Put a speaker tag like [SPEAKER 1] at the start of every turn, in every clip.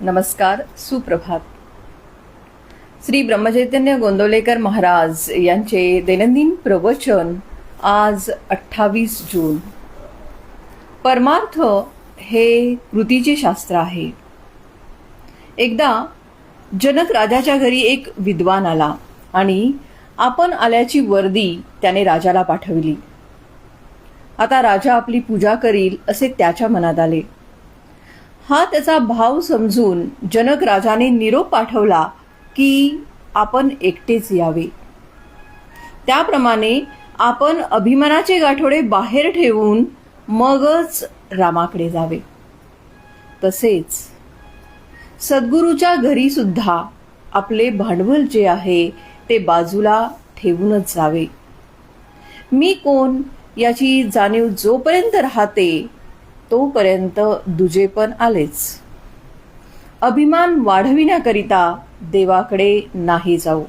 [SPEAKER 1] नमस्कार, सुप्रभात. श्री ब्रह्मचैतन्य गोंदवलेकर महाराज यांचे दैनंदिन प्रवचन आज 28 जून. परमार्थ हे कृतीचे शास्त्र आहे. एकदा जनक राजाच्या घरी एक विद्वान आला आणि आपण आल्याची वर्दी त्याने राजाला पाठवली. आता राजा आपली पूजा करील असे त्याच्या मनात आले. हा त्याचा भाव समजून जनक राजाने निरोप पाठवला की आपण एकटेच यावे. त्याप्रमाणे आपण अभिमानाचे गाठोडे बाहेर ठेवून मगच रामाकडे जावे. तसेच सद्गुरूच्या घरी सुद्धा आपले भांडवल जे आहे ते बाजूला ठेवूनच जावे. मी कोण याची जाणीव जोपर्यंत राहते तोपर्यंत दुजेपण आलेच. अभिमान वाढविण्याकरिता देवाकडे नाही जाऊ.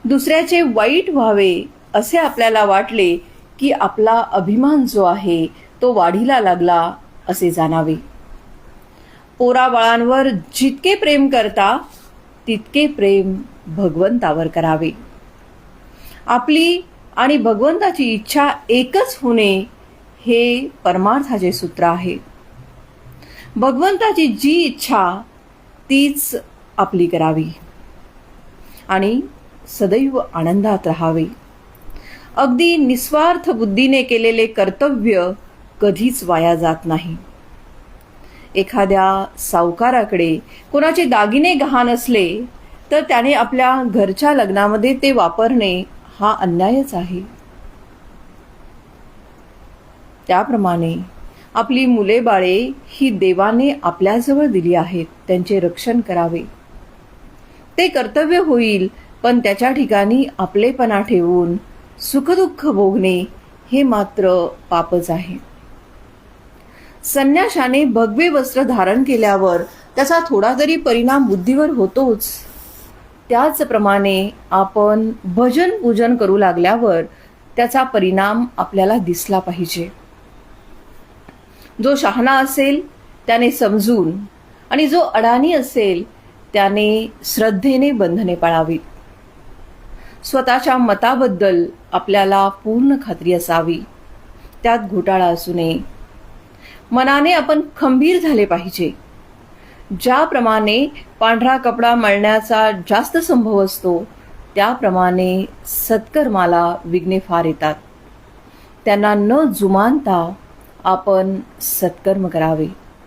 [SPEAKER 1] दुसऱ्याचे वाईट व्हावे असे आपल्याला वाटले की आपला अभिमान जो आहे तो वाढीला लागला असे जाणावे. पोराबाळांवर जितके प्रेम करता तितके प्रेम भगवंतावर करावे. आपली आणि भगवंताची इच्छा एकच होणे हे परमार्थाचे सूत्र आहे. भगवंताची जी इच्छा तीच आपली करावी आणि सदैव आनंदात राहावे. अगदी निस्वार्थ बुद्धीने केलेले कर्तव्य कधीच वाया जात नाही. एखाद्या सावकाराकडे कोणाचे दागिने गहाण असले तर त्याने आपल्या घरच्या लग्नामध्ये ते वापरणे हा अन्यायच आहे. त्याप्रमाणे आपली मुले बाळे ही देवाने आपल्याजवळ दिली आहेत. त्यांचे रक्षण करावे ते कर्तव्य होईल, पण त्याच्या ठिकाणी आपलेपणा ठेवून सुखदुःख भोगणे हे मात्र पापच आहे. संन्याशाने भगवे वस्त्र धारण केल्यावर त्याचा थोडा तरी परिणाम बुद्धीवर होतोच. त्याचप्रमाणे आपण भजन पूजन करू लागल्यावर त्याचा परिणाम आपल्याला दिसला पाहिजे. जो शहाणा असेल त्याने समजून आणि जो अडाणी असेल त्याने श्रद्धेने बंधने पाळावीत. स्वतःच्या मताबद्दल आपल्याला पूर्ण खात्री असावी. त्यात घोटाळा असू नये. मनाने आपण खंबीर झाले पाहिजे. ज्याप्रमाणे पांढरा कपडा मळण्याचा जास्त संभव असतो त्याप्रमाणे सत्कर्माला विघ्ने फार येतात. त्यांना न जुमानता आपण सत्कर्म करावे.